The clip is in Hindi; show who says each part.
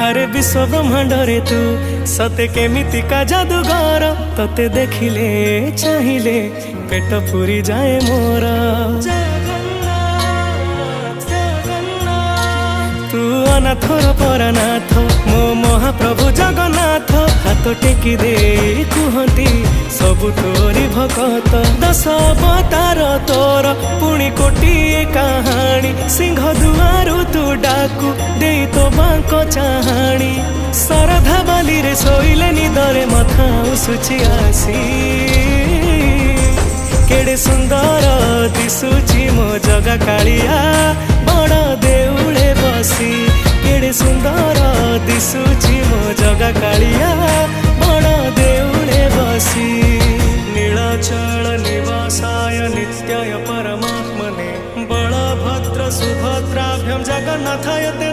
Speaker 1: अरे विश्व ब्रह्मांड रे तू सते केमिति का जादूगर तते देखिले चाहिए पेट पूरी जाए मोर। तू अनाथर परनाथ मो महाप्रभु जगन्नाथ हाथ टेकी दे कुहती सबु तोरी भगत। दश अवतार तोर पुणी कोटी कहानी सिंह दुआरु तू डाकू दे तो बांक चाहाणी। सरधा बाली रे सोइले निदरे मथा उसुची आसी केड़े सुंदर दिसुची मो जगा कालिया बड़ देउले बसी। केड़े सुंदर दिसुची मो जगा कालिया बड़ देउले बसी। नीलाचल निवासाय नित्याय परमात्मने बलभद्र सुभद्राभ्यां जगन्नाथाय ते